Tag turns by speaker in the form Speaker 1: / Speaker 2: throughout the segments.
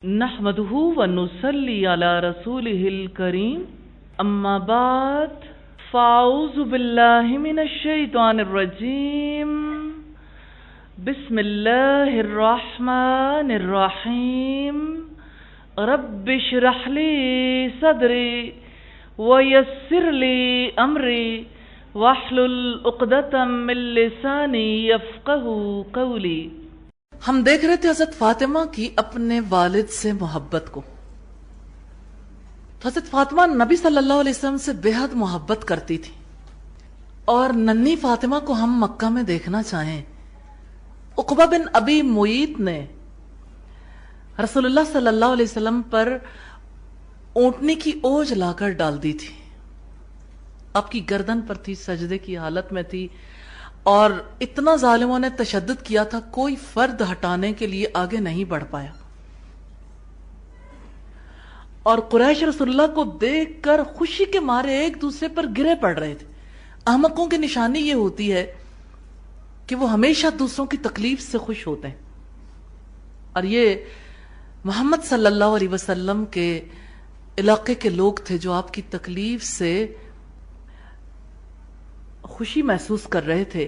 Speaker 1: نحمده ونصلي على رسوله الكريم اما بعد فاعوذ بالله من الشيطان الرجيم بسم الله الرحمن الرحيم رب اشرح لي صدري ويسر لي امري واحلل عقدة من لساني يفقهوا قولي۔
Speaker 2: ہم دیکھ رہے تھے حضرت فاطمہ کی اپنے والد سے محبت کو۔ تو حضرت فاطمہ نبی صلی اللہ علیہ وسلم سے بے حد محبت کرتی تھی، اور ننھی فاطمہ کو ہم مکہ میں دیکھنا چاہیں۔ عقبہ بن ابی معیط نے رسول اللہ صلی اللہ علیہ وسلم پر اونٹنی کی اوج لا کر ڈال دی تھی۔ آپ کی گردن پر تھی، سجدے کی حالت میں تھی، اور اتنا ظالموں نے تشدد کیا تھا، کوئی فرد ہٹانے کے لیے آگے نہیں بڑھ پایا، اور قریش رسول اللہ کو دیکھ کر خوشی کے مارے ایک دوسرے پر گرے پڑ رہے تھے۔ احمقوں کی نشانی یہ ہوتی ہے کہ وہ ہمیشہ دوسروں کی تکلیف سے خوش ہوتے ہیں، اور یہ محمد صلی اللہ علیہ وسلم کے علاقے کے لوگ تھے جو آپ کی تکلیف سے خوشی محسوس کر رہے تھے۔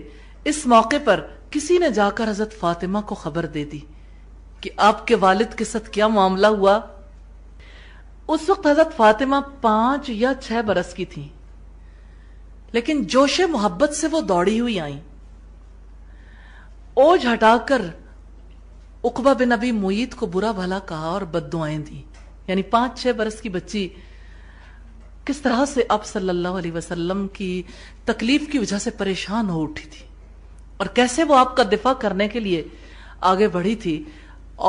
Speaker 2: اس موقع پر کسی نے جا کر حضرت فاطمہ کو خبر دے دی کہ آپ کے والد کے ساتھ کیا معاملہ ہوا۔ اس وقت حضرت فاطمہ 5 یا 6 برس کی تھیں، لیکن جوش محبت سے وہ دوڑی ہوئی آئیں، اوج ہٹا کر عقبہ بن ابی معیط کو برا بھلا کہا اور بد دعائیں دیں۔ یعنی 5-6 برس کی بچی کس طرح سے آپ صلی اللہ علیہ وسلم کی تکلیف کی وجہ سے پریشان ہو اٹھی تھی، اور کیسے وہ آپ کا دفاع کرنے کے لیے آگے بڑھی تھی،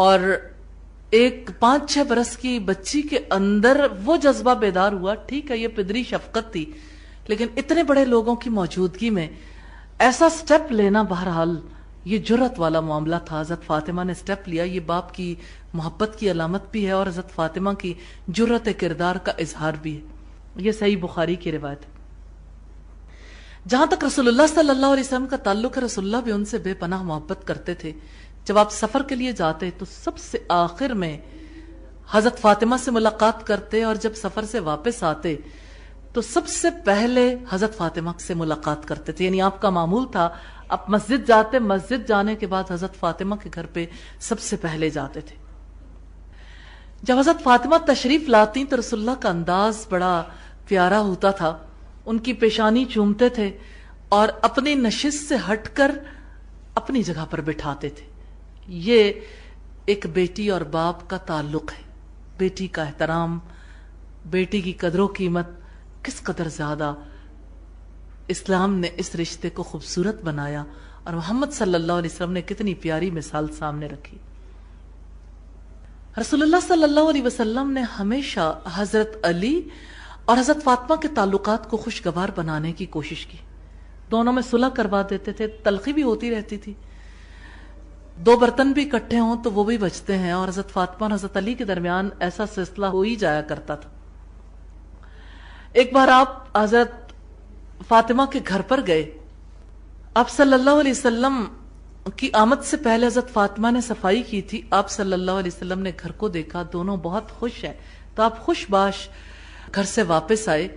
Speaker 2: اور ایک 5-6 برس کی بچی کے اندر وہ جذبہ بیدار ہوا۔ ٹھیک ہے، یہ پدری شفقت تھی، لیکن اتنے بڑے لوگوں کی موجودگی میں ایسا سٹیپ لینا بہرحال یہ جرت والا معاملہ تھا۔ حضرت فاطمہ نے سٹیپ لیا، یہ باپ کی محبت کی علامت بھی ہے، اور حضرت فاطمہ کی جرت کردار کا اظہار بھی ہے۔ یہ صحیح بخاری کی روایت ہے۔ جہاں تک رسول اللہ صلی اللہ علیہ وسلم کا تعلق ہے، رسول اللہ بھی ان سے بے پناہ محبت کرتے تھے۔ جب آپ سفر کے لیے جاتے تو سب سے آخر میں حضرت فاطمہ سے ملاقات کرتے، اور جب سفر سے واپس آتے تو سب سے پہلے حضرت فاطمہ سے ملاقات کرتے تھے۔ یعنی آپ کا معمول تھا، آپ مسجد جاتے، مسجد جانے کے بعد حضرت فاطمہ کے گھر پہ سب سے پہلے جاتے تھے۔ جب حضرت فاطمہ تشریف لاتی تو رسول اللہ کا انداز بڑا پیارا ہوتا تھا، ان کی پیشانی چومتے تھے اور اپنی نشست سے ہٹ کر اپنی جگہ پر بٹھاتے تھے۔ یہ ایک بیٹی اور باپ کا تعلق ہے، بیٹی کا احترام، بیٹی کی قدر و قیمت کس قدر زیادہ اسلام نے اس رشتے کو خوبصورت بنایا، اور محمد صلی اللہ علیہ وسلم نے کتنی پیاری مثال سامنے رکھی۔ رسول اللہ صلی اللہ علیہ وسلم نے ہمیشہ حضرت علی اور حضرت فاطمہ کے تعلقات کو خوشگوار بنانے کی کوشش کی۔ دونوں میں صلح کروا دیتے تھے، تلخی بھی ہوتی رہتی تھی، 2 برتن بھی اکٹھے ہوں تو وہ بھی بچتے ہیں، اور حضرت فاطمہ اور حضرت علی کے درمیان ایسا سلسلہ ہو ہی جایا کرتا تھا۔ ایک بار آپ حضرت فاطمہ کے گھر پر گئے، آپ صلی اللہ علیہ وسلم کی آمد سے پہلے حضرت فاطمہ نے صفائی کی تھی۔ آپ صلی اللہ علیہ وسلم نے گھر کو دیکھا، دونوں بہت خوش ہیں، تو آپ خوش باش گھر سے واپس آئے۔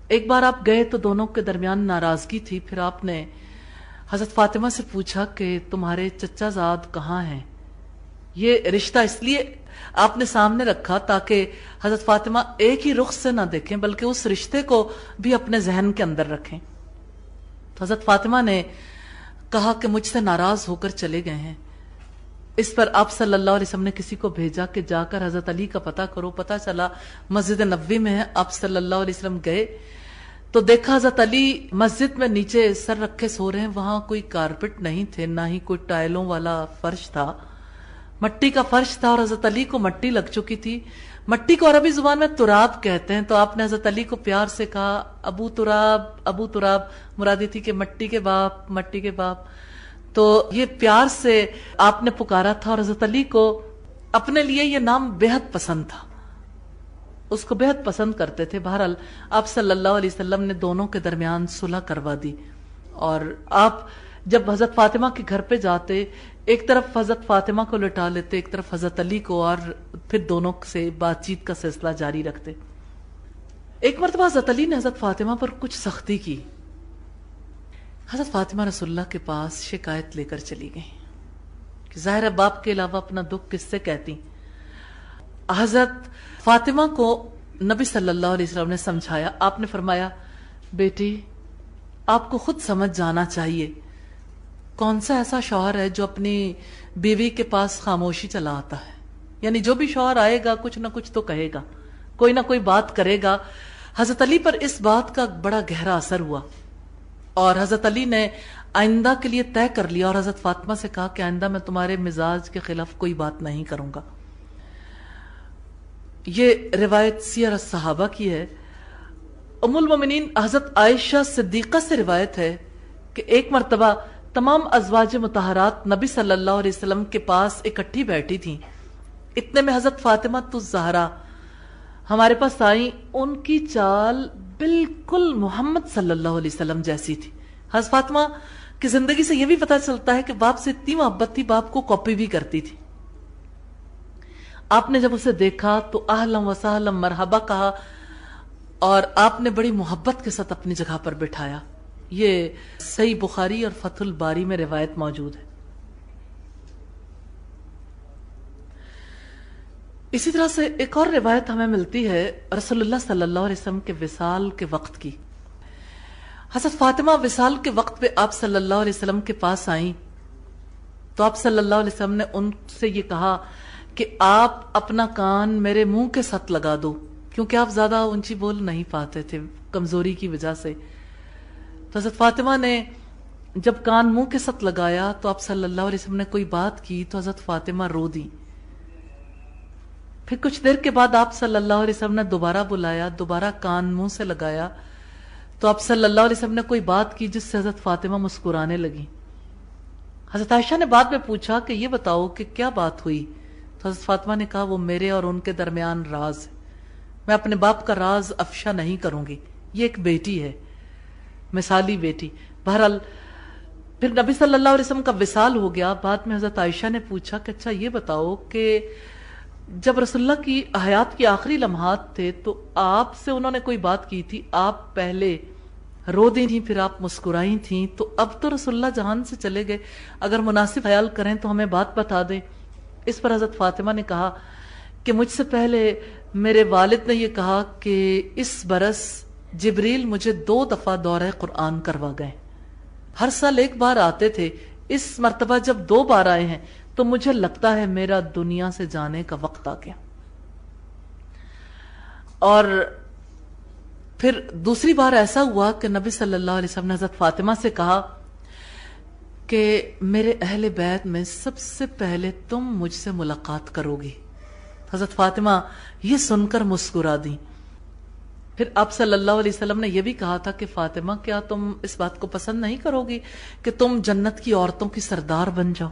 Speaker 2: ایک بار آپ گئے تو دونوں کے درمیان ناراضگی تھی، پھر آپ نے حضرت فاطمہ سے پوچھا کہ تمہارے چچا زاد کہاں ہیں؟ یہ رشتہ اس لیے آپ نے سامنے رکھا تاکہ حضرت فاطمہ ایک ہی رخ سے نہ دیکھیں، بلکہ اس رشتے کو بھی اپنے ذہن کے اندر رکھیں۔ تو حضرت فاطمہ نے کہا کہ مجھ سے ناراض ہو کر چلے گئے ہیں۔ اس پر آپ صلی اللہ علیہ وسلم نے کسی کو بھیجا کہ جا کر حضرت علی کا پتہ کرو۔ پتہ چلا مسجد نبوی میں ہے۔ آپ صلی اللہ علیہ وسلم گئے تو دیکھا حضرت علی مسجد میں نیچے سر رکھے سو رہے ہیں، وہاں کوئی کارپٹ نہیں تھے، نہ ہی کوئی ٹائلوں والا فرش تھا، مٹی کا فرش تھا، اور حضرت علی کو مٹی لگ چکی تھی۔ مٹی کو عربی زبان میں تراب کہتے ہیں، تو آپ نے حضرت علی کو پیار سے کہا ابو تراب، ابو تراب، مرادی تھی کہ مٹی کے باپ، مٹی کے باپ۔ تو یہ پیار سے آپ نے پکارا تھا، اور حضرت علی کو اپنے لیے یہ نام بے حد پسند تھا، اس کو بے حد پسند کرتے تھے۔ بہرحال آپ صلی اللہ علیہ وسلم نے دونوں کے درمیان صلح کروا دی، اور آپ جب حضرت فاطمہ کے گھر پہ جاتے ایک طرف حضرت فاطمہ کو لٹا لیتے، ایک طرف حضرت علی کو، اور پھر دونوں سے بات چیت کا سلسلہ جاری رکھتے۔ ایک مرتبہ حضرت علی نے حضرت فاطمہ پر کچھ سختی کی۔ حضرت فاطمہ رسول اللہ کے پاس شکایت لے کر چلی گئی کہ ظاہر ہے باپ کے علاوہ اپنا دکھ کس سے کہتی۔ حضرت فاطمہ کو نبی صلی اللہ علیہ وسلم نے سمجھایا۔ آپ نے فرمایا بیٹی آپ کو خود سمجھ جانا چاہیے کون سا ایسا شوہر ہے جو اپنی بیوی کے پاس خاموشی چلا آتا ہے، یعنی جو بھی شوہر آئے گا کچھ نہ کچھ تو کہے گا، کوئی نہ کوئی بات کرے گا۔ حضرت علی پر اس بات کا بڑا گہرا اثر ہوا، اور حضرت علی نے آئندہ کے لیے طے کر لیا اور حضرت فاطمہ سے کہا کہ آئندہ میں تمہارے مزاج کے خلاف کوئی بات نہیں کروں گا۔ یہ روایت سیر الصحابہ کی ہے۔ ام المومنین حضرت عائشہ صدیقہ سے روایت ہے کہ ایک مرتبہ تمام ازواج مطہرات نبی صلی اللہ علیہ وسلم کے پاس اکٹھی بیٹھی تھیں، اتنے میں حضرت فاطمہ الزہرا ہمارے پاس آئیں۔ ان کی چال بالکل محمد صلی اللہ علیہ وسلم جیسی تھی۔ حضرت فاطمہ کی زندگی سے یہ بھی پتہ چلتا ہے کہ باپ سے اتنی محبت تھی، باپ کو کاپی بھی کرتی تھی۔ آپ نے جب اسے دیکھا تو اہلا و سہلا مرحبا کہا، اور آپ نے بڑی محبت کے ساتھ اپنی جگہ پر بٹھایا۔ یہ صحیح بخاری اور فتح الباری میں روایت موجود ہے۔ اسی طرح سے ایک اور روایت ہمیں ملتی ہے رسول اللہ صلی اللہ علیہ وسلم کے وصال کے وقت کی۔ حضرت فاطمہ وصال کے وقت پہ آپ صلی اللہ علیہ وسلم کے پاس آئیں تو آپ صلی اللہ علیہ وسلم نے ان سے یہ کہا کہ آپ اپنا کان میرے منہ کے ساتھ لگا دو، کیونکہ آپ زیادہ اونچی بول نہیں پاتے تھے کمزوری کی وجہ سے۔ تو حضرت فاطمہ نے جب کان منہ کے ساتھ لگایا تو آپ صلی اللہ علیہ وسلم نے کوئی بات کی تو حضرت فاطمہ رو دی۔ پھر کچھ دیر کے بعد آپ صلی اللہ علیہ وسلم نے دوبارہ بلایا، دوبارہ کان منہ سے لگایا تو آپ صلی اللہ علیہ وسلم نے کوئی بات کی جس سے حضرت فاطمہ مسکرانے لگی۔ حضرت عائشہ نے بعد میں پوچھا کہ یہ بتاؤ کہ کیا بات ہوئی، تو حضرت فاطمہ نے کہا وہ میرے اور ان کے درمیان راز ہے، میں اپنے باپ کا راز افشا نہیں کروں گی، یہ ایک بیٹی ہے، مثالی بیٹی۔ بہرحال پھر نبی صلی اللہ علیہ وسلم کا وصال ہو گیا۔ بعد میں حضرت عائشہ نے پوچھا کہ اچھا یہ بتاؤ کہ جب رسول اللہ کی حیات کی آخری لمحات تھے تو آپ سے انہوں نے کوئی بات کی تھی، آپ پہلے رو دی تھیں پھر آپ مسکرائی تھیں، تو اب تو رسول اللہ جہان سے چلے گئے، اگر مناسب خیال کریں تو ہمیں بات بتا دیں۔ اس پر حضرت فاطمہ نے کہا کہ مجھ سے پہلے میرے والد نے یہ کہا کہ اس برس جبریل مجھے 2 دفعہ دورہ قرآن کروا گئے، ہر سال 1 بار آتے تھے، اس مرتبہ جب 2 بار آئے ہیں تو مجھے لگتا ہے میرا دنیا سے جانے کا وقت آ گیا۔ اور پھر دوسری بار ایسا ہوا کہ نبی صلی اللہ علیہ وسلم نے حضرت فاطمہ سے کہا کہ میرے اہل بیت میں سب سے پہلے تم مجھ سے ملاقات کرو گی۔ حضرت فاطمہ یہ سن کر مسکرا دی۔ پھر آپ صلی اللہ علیہ وسلم نے یہ بھی کہا تھا کہ فاطمہ کیا تم اس بات کو پسند نہیں کرو گی کہ تم جنت کی عورتوں کی سردار بن جاؤ؟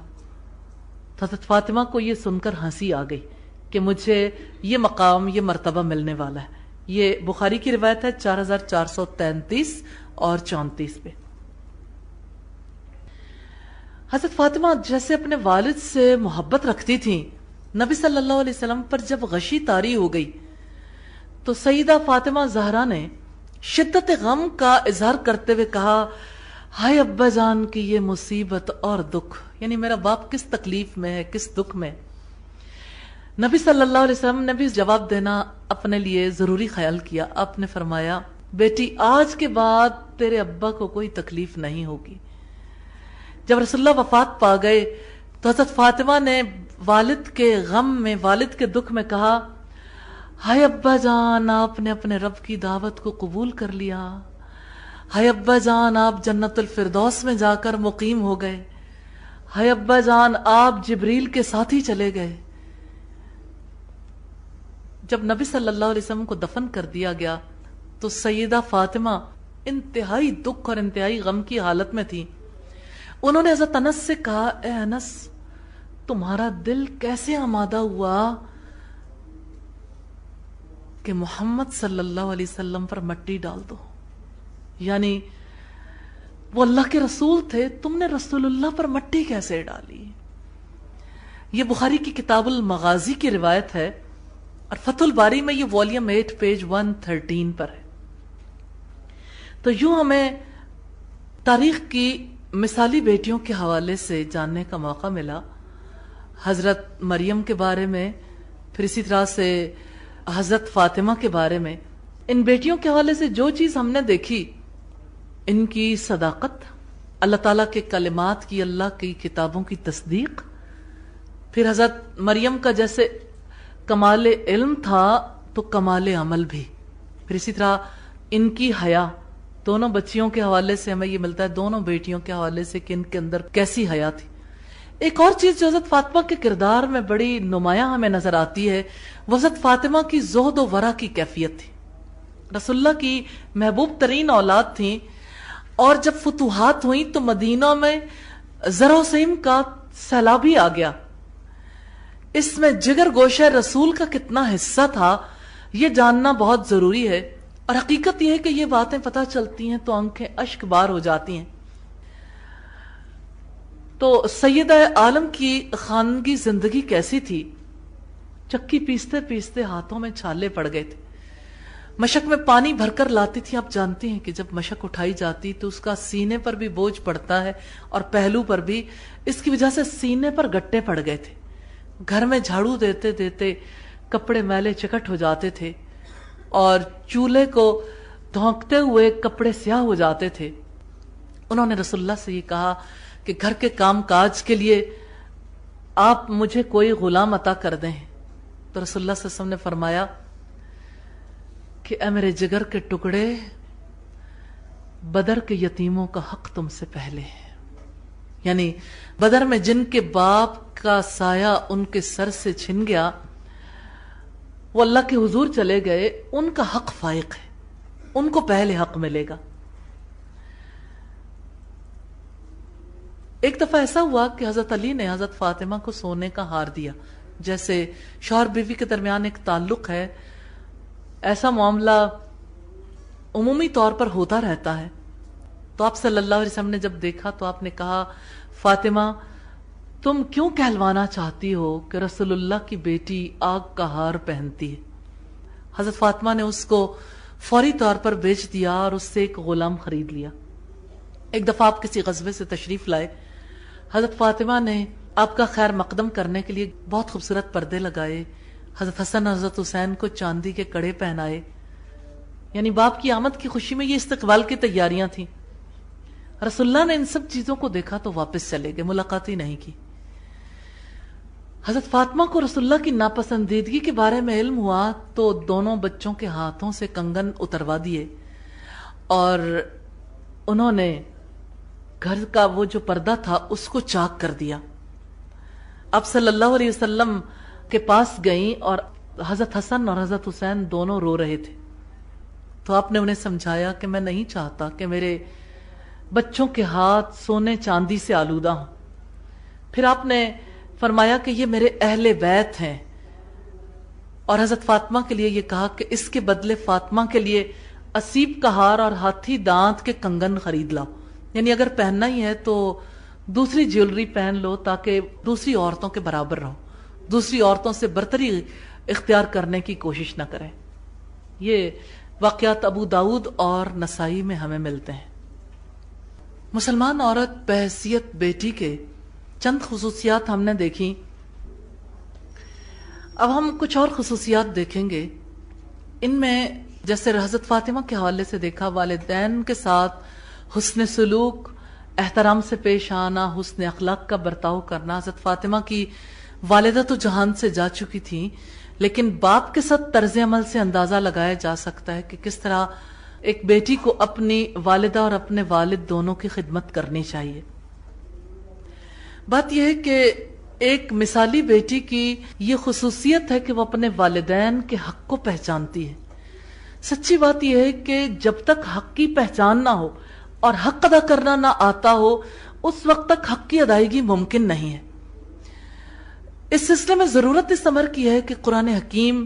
Speaker 2: تو حضرت فاطمہ کو یہ سن کر ہنسی آ گئی کہ مجھے یہ مقام، یہ مرتبہ ملنے والا ہے۔ یہ بخاری کی روایت ہے 4433 اور 34 پہ۔ حضرت فاطمہ جیسے اپنے والد سے محبت رکھتی تھیں، نبی صلی اللہ علیہ وسلم پر جب غشی طاری ہو گئی تو سیدہ فاطمہ زہرا نے شدت غم کا اظہار کرتے ہوئے کہا ہائے ابا جان کی یہ مصیبت اور دکھ، یعنی میرا باپ کس تکلیف میں ہے، کس دکھ میں۔ نبی صلی اللہ علیہ وسلم نے بھی جواب دینا اپنے لیے ضروری خیال کیا۔ آپ نے فرمایا بیٹی آج کے بعد تیرے ابا کو کوئی تکلیف نہیں ہوگی۔ جب رسول اللہ وفات پا گئے تو حضرت فاطمہ نے والد کے غم میں، والد کے دکھ میں کہا ہائے ابا جان آپ نے اپنے رب کی دعوت کو قبول کر لیا، ہائے ابا جان آپ جنت الفردوس میں جا کر مقیم ہو گئے، ہائے ابا جان آپ جبریل کے ساتھ ہی چلے گئے۔ جب نبی صلی اللہ علیہ وسلم کو دفن کر دیا گیا تو سیدہ فاطمہ انتہائی دکھ اور انتہائی غم کی حالت میں تھی۔ انہوں نے حضرت انس سے کہا اے انس تمہارا دل کیسے آمادہ ہوا کہ محمد صلی اللہ علیہ وسلم پر مٹی ڈال دو، یعنی وہ اللہ کے رسول تھے، تم نے رسول اللہ پر مٹی کیسے ڈالی؟ یہ بخاری کی کتاب المغازی کی روایت ہے اور فتح الباری میں یہ والیوم 8 پیج 113 پر ہے۔ تو یوں ہمیں تاریخ کی مثالی بیٹیوں کے حوالے سے جاننے کا موقع ملا، حضرت مریم کے بارے میں، پھر اسی طرح سے حضرت فاطمہ کے بارے میں۔ ان بیٹیوں کے حوالے سے جو چیز ہم نے دیکھی، ان کی صداقت، اللہ تعالیٰ کے کلمات کی، اللہ کی کتابوں کی تصدیق، پھر حضرت مریم کا جیسے کمال علم تھا تو کمال عمل بھی، پھر اسی طرح ان کی حیا، دونوں بچیوں کے حوالے سے ہمیں یہ ملتا ہے، دونوں بیٹیوں کے حوالے سے کہ ان کے اندر کیسی حیا تھی۔ ایک اور چیز جو حضرت فاطمہ کے کردار میں بڑی نمایاں ہمیں نظر آتی ہے، وہ حضرت فاطمہ کی زہد و ورع کی کیفیت تھی۔ رسول اللہ کی محبوب ترین اولاد تھیں، اور جب فتوحات ہوئیں تو مدینہ میں زر و سیم کا سیلاب ہی آ گیا۔ اس میں جگر گوشہ رسول کا کتنا حصہ تھا، یہ جاننا بہت ضروری ہے، اور حقیقت یہ ہے کہ یہ باتیں پتہ چلتی ہیں تو آنکھیں اشک بار ہو جاتی ہیں۔ تو سیدہ عالم کی خاندگی زندگی کیسی تھی؟ چکی پیستے پیستے ہاتھوں میں چھالے پڑ گئے تھے، مشک میں پانی بھر کر لاتی تھی۔ آپ جانتے ہیں کہ جب مشک اٹھائی جاتی تو اس کا سینے پر بھی بوجھ پڑتا ہے اور پہلو پر بھی، اس کی وجہ سے سینے پر گٹے پڑ گئے تھے۔ گھر میں جھاڑو دیتے دیتے کپڑے میلے چکٹ ہو جاتے تھے، اور چولہے کو دھونکتے ہوئے کپڑے سیاہ ہو جاتے تھے۔ انہوں نے رسول اللہ سے یہ کہا کہ گھر کے کام کاج کے لیے آپ مجھے کوئی غلام عطا کر دیں، تو رسول اللہ صلی اللہ علیہ وسلم نے فرمایا کہ اے میرے جگر کے ٹکڑے، بدر کے یتیموں کا حق تم سے پہلے ہے۔ یعنی بدر میں جن کے باپ کا سایہ ان کے سر سے چھن گیا، وہ اللہ کے حضور چلے گئے، ان کا حق فائق ہے، ان کو پہلے حق ملے گا۔ ایک دفعہ ایسا ہوا کہ حضرت علی نے حضرت فاطمہ کو سونے کا ہار دیا۔ جیسے شوہر بیوی کے درمیان ایک تعلق ہے، ایسا معاملہ عمومی طور پر ہوتا رہتا ہے۔ تو آپ صلی اللہ علیہ وسلم نے جب دیکھا تو آپ نے کہا، فاطمہ تم کیوں کہلوانا چاہتی ہو کہ رسول اللہ کی بیٹی آگ کا ہار پہنتی ہے؟ حضرت فاطمہ نے اس کو فوری طور پر بیچ دیا اور اس سے ایک غلام خرید لیا۔ ایک دفعہ آپ کسی غزوے سے تشریف لائے، حضرت فاطمہ نے آپ کا خیر مقدم کرنے کے لیے بہت خوبصورت پردے لگائے، حضرت حسن اور حضرت حسین کو چاندی کے کڑے پہنائے، یعنی باپ کی آمد کی خوشی میں یہ استقبال کی تیاریاں تھیں۔ رسول اللہ نے ان سب چیزوں کو دیکھا تو واپس چلے گئے، ملاقات ہی نہیں کی۔ حضرت فاطمہ کو رسول اللہ کی ناپسندیدگی کے بارے میں علم ہوا تو دونوں بچوں کے ہاتھوں سے کنگن اتروا دیے، اور انہوں نے گھر کا وہ جو پردہ تھا اس کو چاک کر دیا۔ آپ صلی اللہ علیہ وسلم کے پاس گئیں اور حضرت حسن اور حضرت حسین دونوں رو رہے تھے، تو آپ نے انہیں سمجھایا کہ میں نہیں چاہتا کہ میرے بچوں کے ہاتھ سونے چاندی سے آلودہ ہوں۔ پھر آپ نے فرمایا کہ یہ میرے اہل بیت ہیں، اور حضرت فاطمہ کے لیے یہ کہا کہ اس کے بدلے فاطمہ کے لیے اسیب کا ہار اور ہاتھی دانت کے کنگن خرید لاؤ، یعنی اگر پہننا ہی ہے تو دوسری جیولری پہن لو تاکہ دوسری عورتوں کے برابر رہو، دوسری عورتوں سے برتری اختیار کرنے کی کوشش نہ کریں۔ یہ واقعات ابو داؤد اور نسائی میں ہمیں ملتے ہیں۔ مسلمان عورت بحیثیت بیٹی کے چند خصوصیات ہم نے دیکھی، اب ہم کچھ اور خصوصیات دیکھیں گے۔ ان میں جیسے حضرت فاطمہ کے حوالے سے دیکھا، والدین کے ساتھ حسن سلوک، احترام سے پیش آنا، حسن اخلاق کا برتاؤ کرنا۔ حضرت فاطمہ کی والدہ تو جہان سے جا چکی تھی، لیکن باپ کے ساتھ طرز عمل سے اندازہ لگایا جا سکتا ہے کہ کس طرح ایک بیٹی کو اپنی والدہ اور اپنے والد دونوں کی خدمت کرنی چاہیے۔ بات یہ ہے کہ ایک مثالی بیٹی کی یہ خصوصیت ہے کہ وہ اپنے والدین کے حق کو پہچانتی ہے۔ سچی بات یہ ہے کہ جب تک حق کی پہچان نہ ہو اور حق ادا کرنا نہ آتا ہو، اس وقت تک حق کی ادائیگی ممکن نہیں ہے۔ اس سلسلے میں ضرورت اس امر کی ہے کہ قرآن حکیم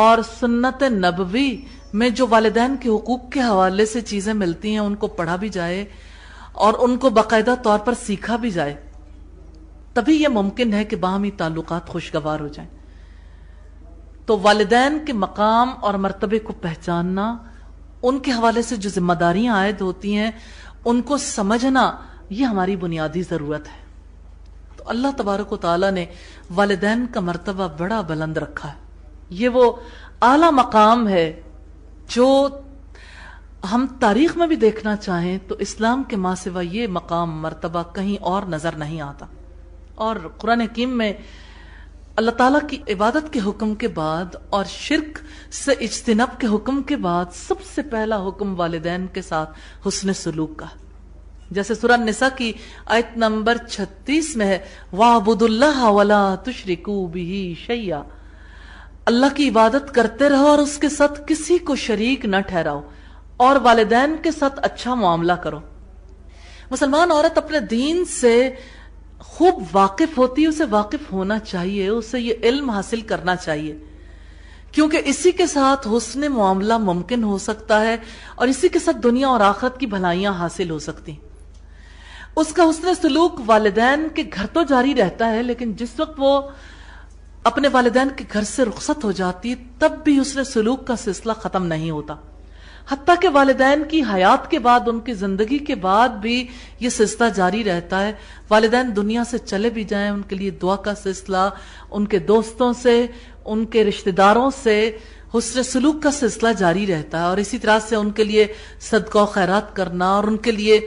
Speaker 2: اور سنت نبوی میں جو والدین کے حقوق کے حوالے سے چیزیں ملتی ہیں ان کو پڑھا بھی جائے اور ان کو باقاعدہ طور پر سیکھا بھی جائے۔ تبھی یہ ممکن ہے کہ باہمی تعلقات خوشگوار ہو جائیں۔ تو والدین کے مقام اور مرتبے کو پہچاننا، ان کے حوالے سے جو ذمہ داریاں عائد ہوتی ہیں ان کو سمجھنا، یہ ہماری بنیادی ضرورت ہے۔ تو اللہ تبارک و تعالیٰ نے والدین کا مرتبہ بڑا بلند رکھا ہے۔ یہ وہ اعلیٰ مقام ہے جو ہم تاریخ میں بھی دیکھنا چاہیں تو اسلام کے ماں سوا یہ مقام مرتبہ کہیں اور نظر نہیں آتا۔ اور قرآن حکیم میں اللہ تعالیٰ کی عبادت کے حکم کے بعد اور شرک سے اجتناب کے حکم کے بعد سب سے پہلا حکم والدین کے ساتھ حسن سلوک کا، جیسے سورہ نساء کی آیت نمبر 36 میں ہے وَاعْبُدُوا اللَّهَ وَلَا تُشْرِكُوا بِهِ شَيْئًا، اللہ کی عبادت کرتے رہو اور اس کے ساتھ کسی کو شریک نہ ٹھہراؤ، اور والدین کے ساتھ اچھا معاملہ کرو۔ مسلمان عورت اپنے دین سے خوب واقف ہوتی ہے، اسے واقف ہونا چاہیے، اسے یہ علم حاصل کرنا چاہیے، کیونکہ اسی کے ساتھ حسن معاملہ ممکن ہو سکتا ہے اور اسی کے ساتھ دنیا اور آخرت کی بھلائیاں حاصل ہو سکتی ہیں۔ اس کا حسن سلوک والدین کے گھر تو جاری رہتا ہے، لیکن جس وقت وہ اپنے والدین کے گھر سے رخصت ہو جاتی ہے تب بھی حسن سلوک کا سلسلہ ختم نہیں ہوتا، حتیٰ کہ والدین کی حیات کے بعد، ان کی زندگی کے بعد بھی یہ سلسلہ جاری رہتا ہے۔ والدین دنیا سے چلے بھی جائیں، ان کے لیے دعا کا سلسلہ، ان کے دوستوں سے، ان کے رشتہ داروں سے حسن سلوک کا سلسلہ جاری رہتا ہے، اور اسی طرح سے ان کے لیے صدقہ و خیرات کرنا اور ان کے لیے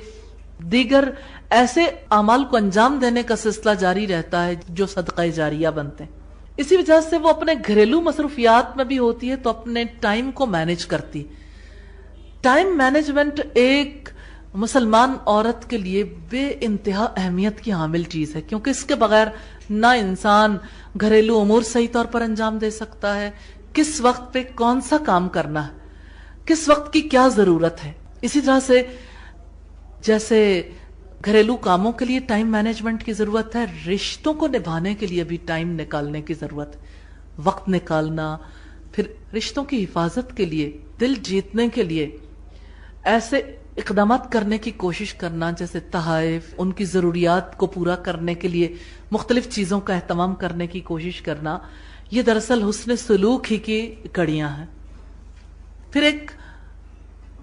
Speaker 2: دیگر ایسے اعمال کو انجام دینے کا سلسلہ جاری رہتا ہے جو صدقہ جاریہ بنتے ہیں۔ اسی وجہ سے وہ اپنے گھریلو مصروفیات میں بھی ہوتی ہے تو اپنے ٹائم کو مینج کرتی۔ ٹائم مینجمنٹ ایک مسلمان عورت کے لیے بے انتہا اہمیت کی حامل چیز ہے، کیونکہ اس کے بغیر نہ انسان گھریلو امور صحیح طور پر انجام دے سکتا ہے، کس وقت پہ کون سا کام کرنا ہے، کس وقت کی کیا ضرورت ہے۔ اسی طرح سے جیسے گھریلو کاموں کے لیے ٹائم مینجمنٹ کی ضرورت ہے، رشتوں کو نبھانے کے لیے بھی ٹائم نکالنے کی ضرورت ہے، وقت نکالنا، پھر رشتوں کی حفاظت کے لیے، دل جیتنے کے لیے ایسے اقدامات کرنے کی کوشش کرنا، جیسے تحائف، ان کی ضروریات کو پورا کرنے کے لیے مختلف چیزوں کا اہتمام کرنے کی کوشش کرنا، یہ دراصل حسن سلوک ہی کی کڑیاں ہیں۔ پھر ایک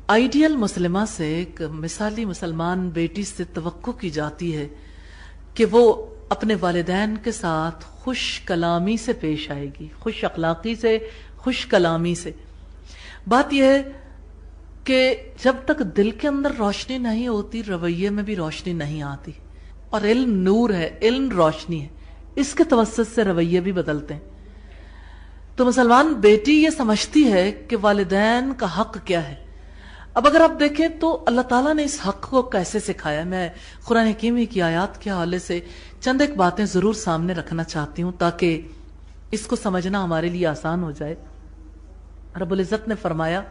Speaker 2: آئیڈیل مسلمہ سے، ایک مثالی مسلمان بیٹی سے توقع کی جاتی ہے کہ وہ اپنے والدین کے ساتھ خوش کلامی سے پیش آئے گی، خوش اخلاقی سے، خوش کلامی سے۔ بات یہ ہے کہ جب تک دل کے اندر روشنی نہیں ہوتی رویے میں بھی روشنی نہیں آتی، اور علم نور ہے، علم روشنی ہے، اس کے توسط سے رویے بھی بدلتے ہیں۔ تو مسلمان بیٹی یہ سمجھتی ہے کہ والدین کا حق کیا ہے۔ اب اگر آپ دیکھیں تو اللہ تعالیٰ نے اس حق کو کیسے سکھایا، میں قرآن حکیم کی آیات کے حوالے سے چند ایک باتیں ضرور سامنے رکھنا چاہتی ہوں تاکہ اس کو سمجھنا ہمارے لیے آسان ہو جائے۔ رب العزت نے فرمایا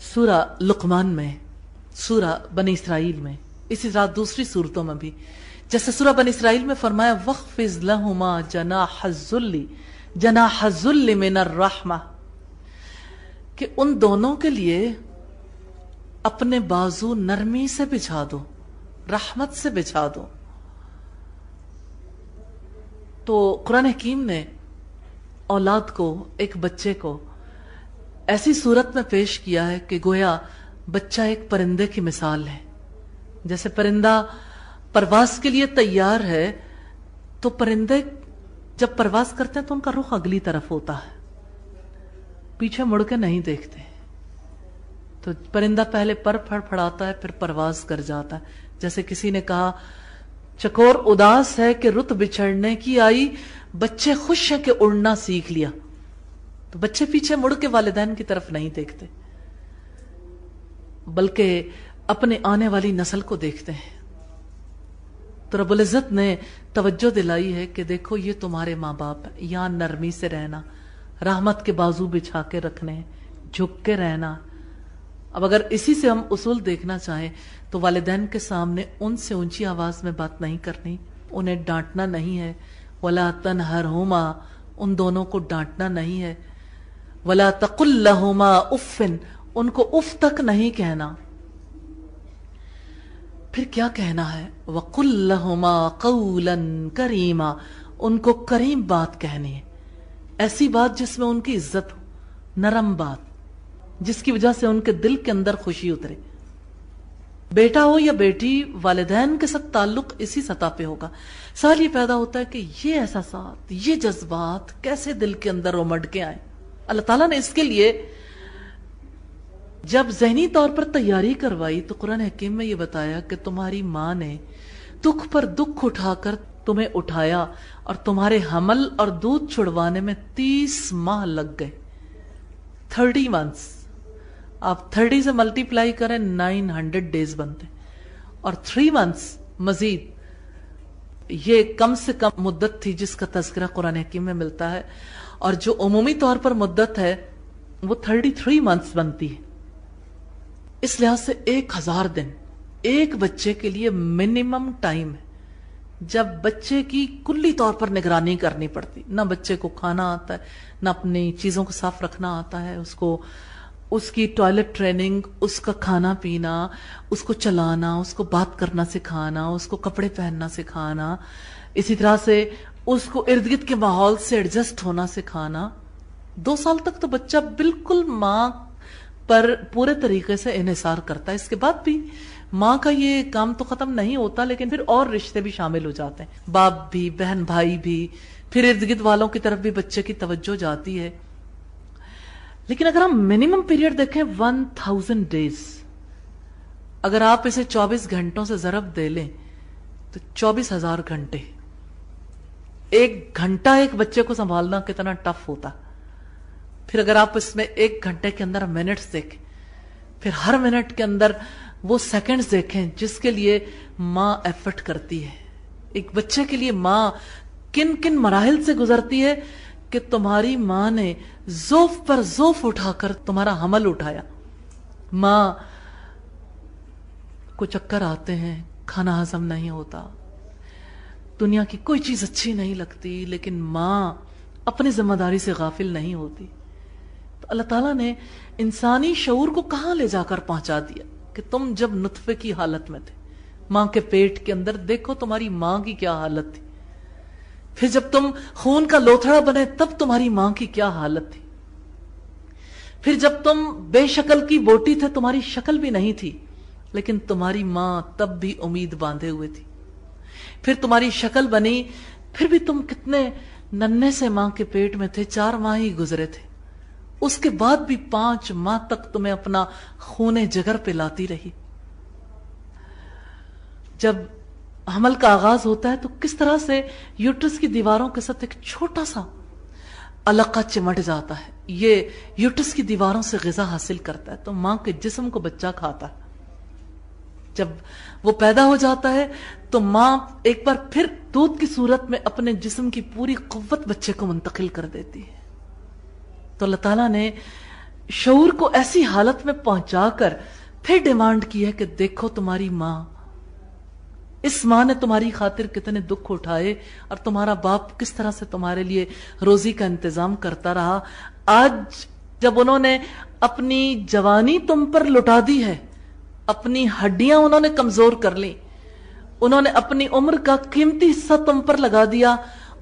Speaker 2: سورہ لقمان میں، سورہ بنی اسرائیل میں، اسی طرح دوسری صورتوں میں بھی، جیسے سورہ بنی اسرائیل میں فرمایا وَخْفِضْ لَهُمَا جَنَاحَ الذُّلِّ مِنَ الرَّحْمَةِ، کہ ان دونوں کے لیے اپنے بازو نرمی سے بچھا دو، رحمت سے بچھا دو۔ تو قرآن حکیم نے اولاد کو، ایک بچے کو ایسی صورت میں پیش کیا ہے کہ گویا بچہ ایک پرندے کی مثال ہے۔ جیسے پرندہ پرواز کے لیے تیار ہے تو پرندے جب پرواز کرتے ہیں تو ان کا رخ اگلی طرف ہوتا ہے، پیچھے مڑ کے نہیں دیکھتے۔ تو پرندہ پہلے پر پھڑاتا ہے پھر پرواز کر جاتا ہے۔ جیسے کسی نے کہا چکور اداس ہے کہ رت بچھڑنے کی آئی، بچے خوش ہیں کہ اڑنا سیکھ لیا۔ تو بچے پیچھے مڑ کے والدین کی طرف نہیں دیکھتے بلکہ اپنے آنے والی نسل کو دیکھتے ہیں۔ تو رب العزت نے توجہ دلائی ہے کہ دیکھو یہ تمہارے ماں باپ ہیں، یہاں نرمی سے رہنا، رحمت کے بازو بچھا کے رکھنے، جھک کے رہنا۔ اب اگر اسی سے ہم اصول دیکھنا چاہیں تو والدین کے سامنے ان سے اونچی آواز میں بات نہیں کرنی، انہیں ڈانٹنا نہیں ہے، وَلَا تَنْهَرْهُمَا، ان دونوں کو ڈانٹنا نہیں ہے، وَلَا تَقُلْ لَهُمَا أُفٍّ، ان کو اف تک نہیں کہنا۔ پھر کیا کہنا ہے؟ وَقُلْ لَهُمَا قَوْلًا كَرِيمًا، ان کو کریم بات کہنی ہے، ایسی بات جس میں ان کی عزت ہو، نرم بات جس کی وجہ سے ان کے دل کے اندر خوشی اترے۔ بیٹا ہو یا بیٹی، والدین کے ساتھ تعلق اسی سطح پہ ہوگا۔ سوال یہ پیدا ہوتا ہے کہ یہ احساسات، یہ جذبات کیسے دل کے اندر امڑ کے آئیں؟ اللہ تعالیٰ نے اس کے لیے جب ذہنی طور پر تیاری کروائی تو قرآن حکیم میں یہ بتایا کہ تمہاری ماں نے دکھ پر دکھ اٹھا کر تمہیں اٹھایا اور تمہارے حمل اور دودھ چھڑوانے میں 30 ماہ لگ گئے، 30 months۔ آپ 30 سے ملٹیپلائی کریں 900 ڈیز بنتے، اور 3 months مزید، یہ کم سے کم مدت تھی جس کا تذکرہ قرآن حکیم میں ملتا ہے، اور جو عمومی طور پر مدت ہے وہ 33 months بنتی ہے۔ اس لحاظ سے 1000 دن ایک بچے کے لیے منیمم ٹائم ہے جب بچے کی کلی طور پر نگرانی کرنی پڑتی، نہ بچے کو کھانا آتا ہے، نہ اپنی چیزوں کو صاف رکھنا آتا ہے، اس کی ٹوائلٹ ٹریننگ، اس کا کھانا پینا، اس کو چلانا، اس کو بات کرنا سکھانا، اس کو کپڑے پہننا سکھانا، اسی طرح سے اس کو ارد گرد کے ماحول سے ایڈجسٹ ہونا سکھانا۔ 2 سال تک تو بچہ بالکل ماں پر پورے طریقے سے انحصار کرتا ہے۔ اس کے بعد بھی ماں کا یہ کام تو ختم نہیں ہوتا، لیکن پھر اور رشتے بھی شامل ہو جاتے ہیں، باپ بھی، بہن بھائی بھی، پھر ارد گرد والوں کی طرف بھی بچے کی توجہ جاتی ہے۔ لیکن اگر ہم منیمم پیریڈ دیکھیں 1000 ڈیز، اگر آپ اسے 24 گھنٹوں سے ضرب دے لیں تو 24,000 گھنٹے۔ 1 گھنٹہ ایک بچے کو سنبھالنا کتنا ٹف ہوتا، پھر اگر آپ اس میں 1 گھنٹے کے اندر منٹس دیکھیں، پھر ہر منٹ کے اندر وہ سیکنڈز دیکھیں جس کے لیے ماں ایفرٹ کرتی ہے۔ ایک بچے کے لیے ماں کن کن مراحل سے گزرتی ہے کہ تمہاری ماں نے ذوف پر ذوف اٹھا کر تمہارا حمل اٹھایا۔ ماں کو چکر آتے ہیں، کھانا ہضم نہیں ہوتا، دنیا کی کوئی چیز اچھی نہیں لگتی، لیکن ماں اپنی ذمہ داری سے غافل نہیں ہوتی۔ تو اللہ تعالیٰ نے انسانی شعور کو کہاں لے جا کر پہنچا دیا کہ تم جب نطفے کی حالت میں تھے، ماں کے پیٹ کے اندر، دیکھو تمہاری ماں کی کیا حالت تھی، پھر جب تم خون کا لوتھڑا بنے تب تمہاری ماں کی کیا حالت تھی، پھر جب تم بے شکل کی بوٹی تھے، تمہاری شکل بھی نہیں تھی، لیکن تمہاری ماں تب بھی امید باندھے ہوئے تھی، پھر تمہاری شکل بنی، پھر بھی تم کتنے ننھے سے ماں کے پیٹ میں تھے، 4 ماہ ہی گزرے تھے، اس کے بعد بھی 5 ماہ تک تمہیں اپنا خون جگر پلاتی رہی۔ جب حمل کا آغاز ہوتا ہے تو کس طرح سے یوٹرس کی دیواروں کے ساتھ ایک چھوٹا سا علقہ چمٹ جاتا ہے، یہ یوٹرس کی دیواروں سے غذا حاصل کرتا ہے تو ماں کے جسم کو بچہ کھاتا ہے۔ جب وہ پیدا ہو جاتا ہے تو ماں ایک بار پھر دودھ کی صورت میں اپنے جسم کی پوری قوت بچے کو منتقل کر دیتی ہے۔ تو اللہ تعالیٰ نے شعور کو ایسی حالت میں پہنچا کر پھر ڈیمانڈ کی ہے کہ دیکھو تمہاری ماں، اس ماں نے تمہاری خاطر کتنے دکھ اٹھائے اور تمہارا باپ کس طرح سے تمہارے لیے روزی کا انتظام کرتا رہا۔ آج جب انہوں نے اپنی جوانی تم پر لٹا دی ہے، اپنی ہڈیاں انہوں نے کمزور کر لی، انہوں نے اپنی عمر کا قیمتی حصہ تم پر لگا دیا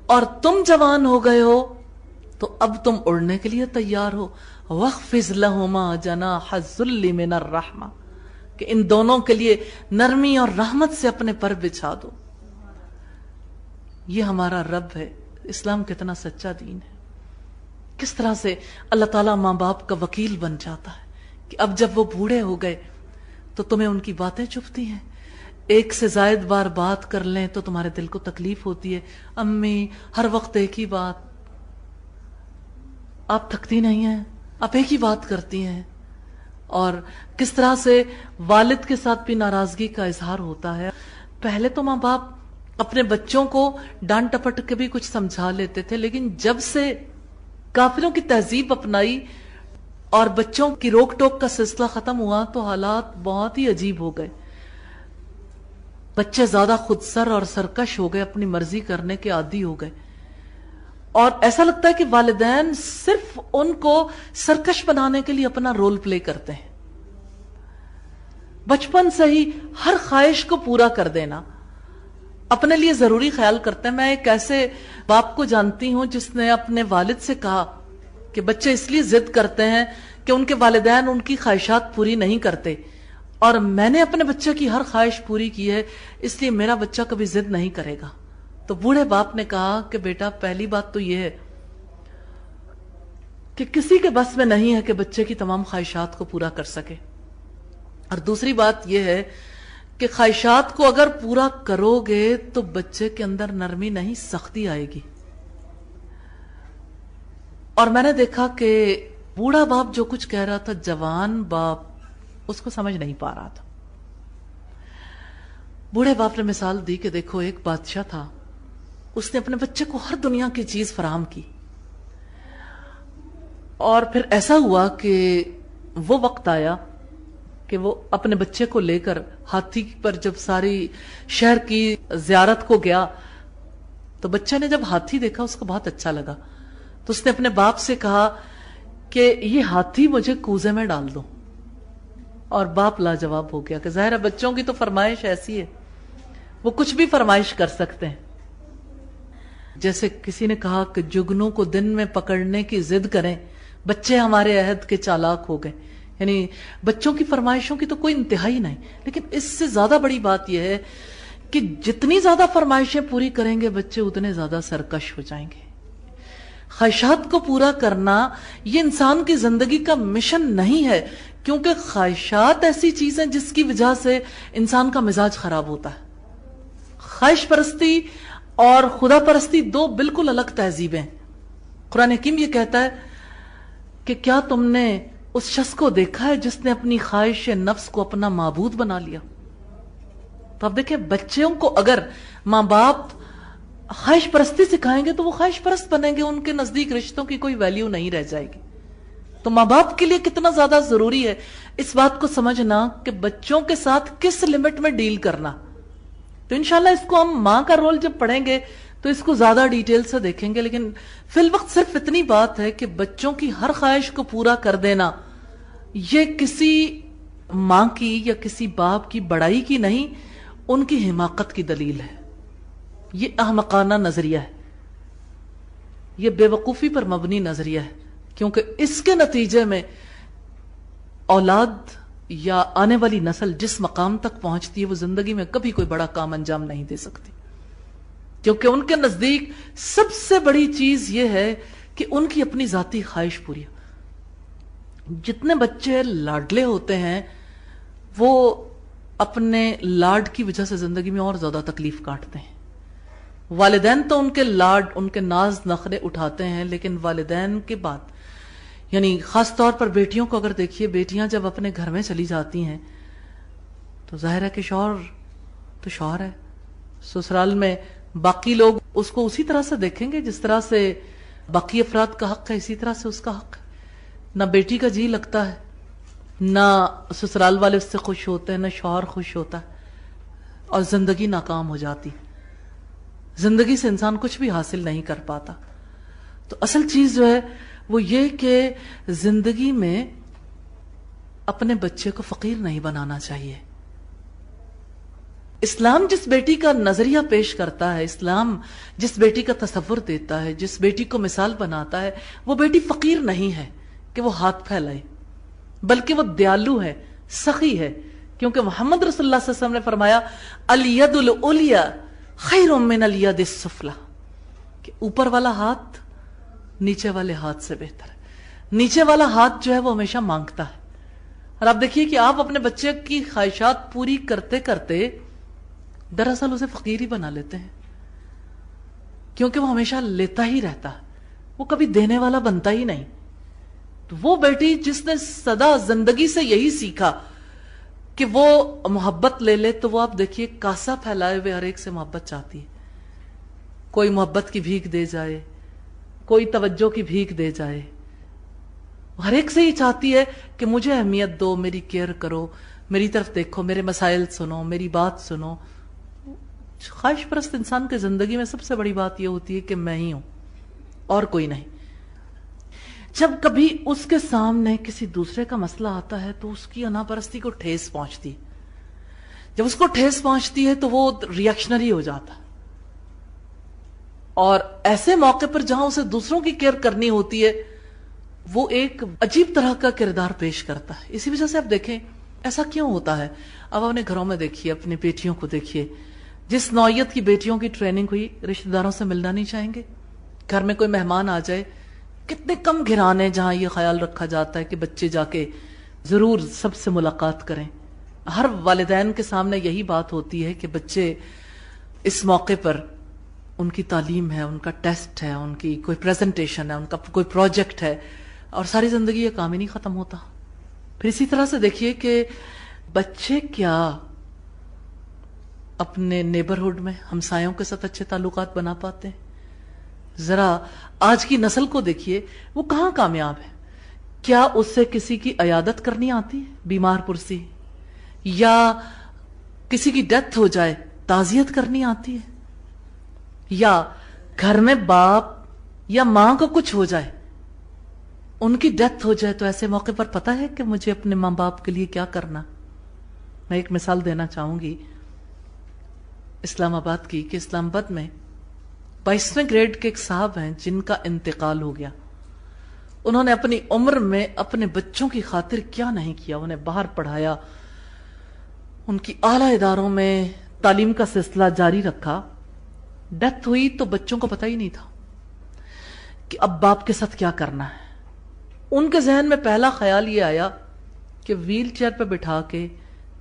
Speaker 2: اور تم جوان ہو گئے ہو، تو اب تم اڑنے کے لیے تیار ہو۔ وَاخْفِضْ لَهُمَا جَنَاحَ الذُّلِّ مِنَ الرَّحْمَةِ، کہ ان دونوں کے لیے نرمی اور رحمت سے اپنے پر بچھا دو۔ یہ ہمارا رب ہے، اسلام کتنا سچا دین ہے، کس طرح سے اللہ تعالیٰ ماں باپ کا وکیل بن جاتا ہے کہ اب جب وہ بوڑھے ہو گئے تو تمہیں ان کی باتیں چبھتی ہیں، 1 سے زائد بار بات کر لیں تو تمہارے دل کو تکلیف ہوتی ہے، امی ہر وقت ایک ہی بات، آپ تھکتی نہیں ہیں، آپ ایک ہی بات کرتی ہیں، اور کس طرح سے والد کے ساتھ بھی ناراضگی کا اظہار ہوتا ہے۔ پہلے تو ماں باپ اپنے بچوں کو ڈانٹ ٹپٹ کے بھی کچھ سمجھا لیتے تھے، لیکن جب سے کافروں کی تہذیب اپنائی اور بچوں کی روک ٹوک کا سلسلہ ختم ہوا تو حالات بہت ہی عجیب ہو گئے۔ بچے زیادہ خودسر اور سرکش ہو گئے، اپنی مرضی کرنے کے عادی ہو گئے، اور ایسا لگتا ہے کہ والدین صرف ان کو سرکش بنانے کے لیے اپنا رول پلے کرتے ہیں۔ بچپن سے ہی ہر خواہش کو پورا کر دینا اپنے لیے ضروری خیال کرتے ہیں. میں ایک ایسے باپ کو جانتی ہوں جس نے اپنے والد سے کہا کہ بچے اس لیے ضد کرتے ہیں کہ ان کے والدین ان کی خواہشات پوری نہیں کرتے، اور میں نے اپنے بچے کی ہر خواہش پوری کی ہے، اس لیے میرا بچہ کبھی ضد نہیں کرے گا. تو بوڑھے باپ نے کہا کہ بیٹا پہلی بات تو یہ ہے کہ کسی کے بس میں نہیں ہے کہ بچے کی تمام خواہشات کو پورا کر سکے، اور دوسری بات یہ ہے کہ خواہشات کو اگر پورا کرو گے تو بچے کے اندر نرمی نہیں سختی آئے گی. اور میں نے دیکھا کہ بوڑھا باپ جو کچھ کہہ رہا تھا جوان باپ اس کو سمجھ نہیں پا رہا تھا. بوڑھے باپ نے مثال دی کہ دیکھو ایک بادشاہ تھا، اس نے اپنے بچے کو ہر دنیا کی چیز فراہم کی، اور پھر ایسا ہوا کہ وہ وقت آیا کہ وہ اپنے بچے کو لے کر ہاتھی پر جب ساری شہر کی زیارت کو گیا تو بچے نے جب ہاتھی دیکھا اس کو بہت اچھا لگا، تو اس نے اپنے باپ سے کہا کہ یہ ہاتھی مجھے کوزے میں ڈال دو. اور باپ لاجواب ہو گیا کہ ظاہر ہے بچوں کی تو فرمائش ایسی ہے، وہ کچھ بھی فرمائش کر سکتے ہیں. جیسے کسی نے کہا کہ جگنوں کو دن میں پکڑنے کی ضد کریں، بچے ہمارے عہد کے چالاک ہو گئے. یعنی بچوں کی فرمائشوں کی تو کوئی انتہائی نہیں، لیکن اس سے زیادہ بڑی بات یہ ہے کہ جتنی زیادہ فرمائشیں پوری کریں گے بچے اتنے زیادہ سرکش ہو جائیں گے. خواہشات کو پورا کرنا یہ انسان کی زندگی کا مشن نہیں ہے، کیونکہ خواہشات ایسی چیز ہیں جس کی وجہ سے انسان کا مزاج خراب ہوتا ہے. خواہش پرستی اور خدا پرستی دو بالکل الگ تہذیبیں. قرآن حکیم یہ کہتا ہے کہ کیا تم نے اس شخص کو دیکھا ہے جس نے اپنی خواہش نفس کو اپنا معبود بنا لیا. تو آپ دیکھیں بچوں کو اگر ماں باپ خواہش پرستی سکھائیں گے تو وہ خواہش پرست بنیں گے، ان کے نزدیک رشتوں کی کوئی ویلیو نہیں رہ جائے گی. تو ماں باپ کے لیے کتنا زیادہ ضروری ہے اس بات کو سمجھنا کہ بچوں کے ساتھ کس لمٹ میں ڈیل کرنا. تو انشاءاللہ اس کو ہم ماں کا رول جب پڑھیں گے تو اس کو زیادہ ڈیٹیل سے دیکھیں گے، لیکن فی الوقت صرف اتنی بات ہے کہ بچوں کی ہر خواہش کو پورا کر دینا یہ کسی ماں کی یا کسی باپ کی بڑائی کی نہیں، ان کی حماقت کی دلیل ہے. یہ احمقانہ نظریہ ہے، یہ بے وقوفی پر مبنی نظریہ ہے، کیونکہ اس کے نتیجے میں اولاد یا آنے والی نسل جس مقام تک پہنچتی ہے وہ زندگی میں کبھی کوئی بڑا کام انجام نہیں دے سکتی، کیونکہ ان کے نزدیک سب سے بڑی چیز یہ ہے کہ ان کی اپنی ذاتی خواہش پوری ہو. جتنے بچے لاڈلے ہوتے ہیں وہ اپنے لاڈ کی وجہ سے زندگی میں اور زیادہ تکلیف کاٹتے ہیں. والدین تو ان کے لاڈ ان کے ناز نخرے اٹھاتے ہیں، لیکن والدین کے بعد یعنی خاص طور پر بیٹیوں کو اگر دیکھیے، بیٹیاں جب اپنے گھر میں چلی جاتی ہیں تو ظاہر ہے کہ شوہر تو شوہر ہے، سسرال میں باقی لوگ اس کو اسی طرح سے دیکھیں گے جس طرح سے باقی افراد کا حق ہے، اسی طرح سے اس کا حق ہے. نہ بیٹی کا جی لگتا ہے، نہ سسرال والے اس سے خوش ہوتے ہیں، نہ شوہر خوش ہوتا ہے، اور زندگی ناکام ہو جاتی. زندگی سے انسان کچھ بھی حاصل نہیں کر پاتا. تو اصل چیز جو ہے وہ یہ کہ زندگی میں اپنے بچے کو فقیر نہیں بنانا چاہیے. اسلام جس بیٹی کا نظریہ پیش کرتا ہے، اسلام جس بیٹی کا تصور دیتا ہے، جس بیٹی کو مثال بناتا ہے، وہ بیٹی فقیر نہیں ہے کہ وہ ہاتھ پھیلائے، بلکہ وہ دیالو ہے، سخی ہے. کیونکہ محمد رسول اللہ صلی اللہ علیہ وسلم نے فرمایا الید العلیٰ خیر من الید السفلی، کہ اوپر والا ہاتھ نیچے والے ہاتھ سے بہتر ہے. نیچے والا ہاتھ جو ہے وہ ہمیشہ مانگتا ہے. اور آپ دیکھیے کہ آپ اپنے بچے کی خواہشات پوری کرتے کرتے دراصل اسے فقیر ہی بنا لیتے ہیں، کیونکہ وہ ہمیشہ لیتا ہی رہتا ہے، وہ کبھی دینے والا بنتا ہی نہیں. تو وہ بیٹی جس نے سدا زندگی سے یہی سیکھا کہ وہ محبت لے لے، تو وہ آپ دیکھیے کاسا پھیلائے ہوئے ہر ایک سے محبت چاہتی ہے. کوئی محبت کی بھیک دے جائے، کوئی توجہ کی بھیک دے جائے، ہر ایک سے ہی چاہتی ہے کہ مجھے اہمیت دو، میری کیئر کرو، میری طرف دیکھو، میرے مسائل سنو، میری بات سنو. خواہش پرست انسان کی زندگی میں سب سے بڑی بات یہ ہوتی ہے کہ میں ہی ہوں اور کوئی نہیں. جب کبھی اس کے سامنے کسی دوسرے کا مسئلہ آتا ہے تو اس کی انا پرستی کو ٹھیس پہنچتی. جب اس کو ٹھیس پہنچتی ہے تو وہ ریئیکشنری ہو جاتا ہے، اور ایسے موقع پر جہاں اسے دوسروں کی کیئر کرنی ہوتی ہے وہ ایک عجیب طرح کا کردار پیش کرتا ہے۔ اسی وجہ سے آپ دیکھیں ایسا کیوں ہوتا ہے۔ اب اپنے گھروں میں دیکھیے، اپنی بیٹیوں کو دیکھیے، جس نوعیت کی بیٹیوں کی ٹریننگ ہوئی، رشتہ داروں سے ملنا نہیں چاہیں گے۔ گھر میں کوئی مہمان آ جائے، کتنے کم گھرانے ہیں جہاں یہ خیال رکھا جاتا ہے کہ بچے جا کے ضرور سب سے ملاقات کریں۔ ہر والدین کے سامنے یہی بات ہوتی ہے کہ بچے اس موقع پر ان کی تعلیم ہے، ان کا ٹیسٹ ہے، ان کی کوئی پریزنٹیشن ہے، ان کا کوئی پروجیکٹ ہے، اور ساری زندگی یہ کام ہی نہیں ختم ہوتا۔ پھر اسی طرح سے دیکھیے کہ بچے کیا اپنے نیبرہڈ میں ہمسایوں کے ساتھ اچھے تعلقات بنا پاتے ہیں؟ ذرا آج کی نسل کو دیکھیے، وہ کہاں کامیاب ہے؟ کیا اس سے کسی کی عیادت کرنی آتی ہے، بیمار پرسی، یا کسی کی ڈیتھ ہو جائے تعزیت کرنی آتی ہے؟ یا گھر میں باپ یا ماں کو کچھ ہو جائے، ان کی ڈیتھ ہو جائے، تو ایسے موقع پر پتا ہے کہ مجھے اپنے ماں باپ کے لیے کیا کرنا؟ میں ایک مثال دینا چاہوں گی اسلام آباد کی، کہ اسلام آباد میں 22ویں گریڈ کے ایک صاحب ہیں جن کا انتقال ہو گیا۔ انہوں نے اپنی عمر میں اپنے بچوں کی خاطر کیا نہیں کیا، انہیں باہر پڑھایا، ان کی اعلیٰ اداروں میں تعلیم کا سلسلہ جاری رکھا۔ ڈیتھ ہوئی تو بچوں کو پتہ ہی نہیں تھا کہ اب باپ کے ساتھ کیا کرنا ہے۔ ان کے ذہن میں پہلا خیال یہ آیا کہ ویل چیئر پہ بٹھا کے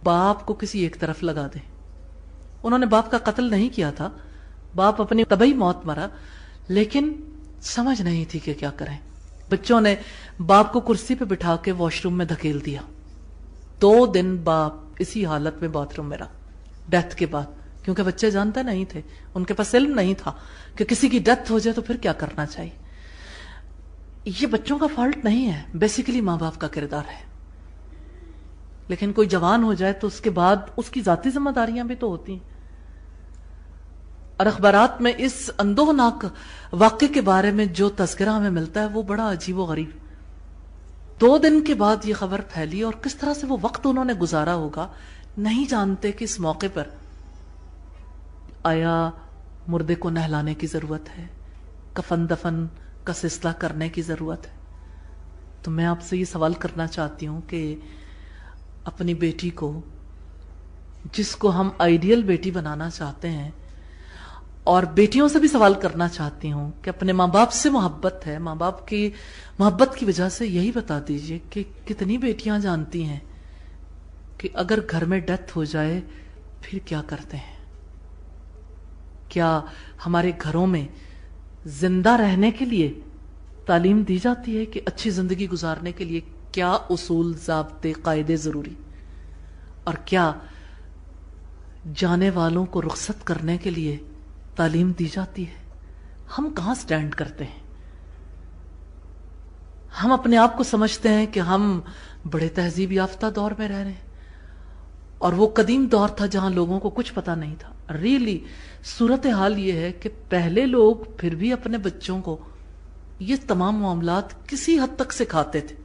Speaker 2: باپ کو کسی ایک طرف لگا دے۔ انہوں نے باپ کا قتل نہیں کیا تھا، باپ اپنی طبعی موت مرا، لیکن سمجھ نہیں تھی کہ کیا کریں۔ بچوں نے باپ کو کرسی پہ بٹھا کے واش روم میں دھکیل دیا۔ 2 دن باپ اسی حالت میں باتھ روم میں رہا ڈیتھ کے بعد، کیونکہ بچے جانتے نہیں تھے، ان کے پاس علم نہیں تھا کہ کسی کی ڈیتھ ہو جائے تو پھر کیا کرنا چاہیے۔ یہ بچوں کا فالٹ نہیں ہے، بیسیکلی ماں باپ کا کردار ہے۔ لیکن کوئی جوان ہو جائے تو اس کے بعد اس کی ذاتی ذمہ داریاں بھی تو ہوتی ہیں۔ اور اخبارات میں اس اندوہناک واقعے کے بارے میں جو تذکرہ ہمیں ملتا ہے وہ بڑا عجیب و غریب۔ 2 دن کے بعد یہ خبر پھیلی، اور کس طرح سے وہ وقت انہوں نے گزارا ہوگا نہیں جانتے کہ اس موقع پر آیا مردے کو نہلانے کی ضرورت ہے، کفن دفن کا سلسلہ کرنے کی ضرورت ہے۔ تو میں آپ سے یہ سوال کرنا چاہتی ہوں کہ اپنی بیٹی کو، جس کو ہم آئیڈیل بیٹی بنانا چاہتے ہیں، اور بیٹیوں سے بھی سوال کرنا چاہتی ہوں کہ اپنے ماں باپ سے محبت ہے، ماں باپ کی محبت کی وجہ سے یہی بتا دیجئے کہ کتنی بیٹیاں جانتی ہیں کہ اگر گھر میں ڈیتھ ہو جائے پھر کیا کرتے ہیں؟ کیا ہمارے گھروں میں زندہ رہنے کے لیے تعلیم دی جاتی ہے کہ اچھی زندگی گزارنے کے لیے کیا اصول، ضابطے، قاعدے ضروری، اور کیا جانے والوں کو رخصت کرنے کے لیے تعلیم دی جاتی ہے؟ ہم کہاں سٹینڈ کرتے ہیں؟ ہم اپنے آپ کو سمجھتے ہیں کہ ہم بڑے تہذیب یافتہ دور میں رہ رہے ہیں، اور وہ قدیم دور تھا جہاں لوگوں کو کچھ پتا نہیں تھا۔ ریئلی صورتحال یہ ہے کہ پہلے لوگ پھر بھی اپنے بچوں کو یہ تمام معاملات کسی حد تک سکھاتے تھے۔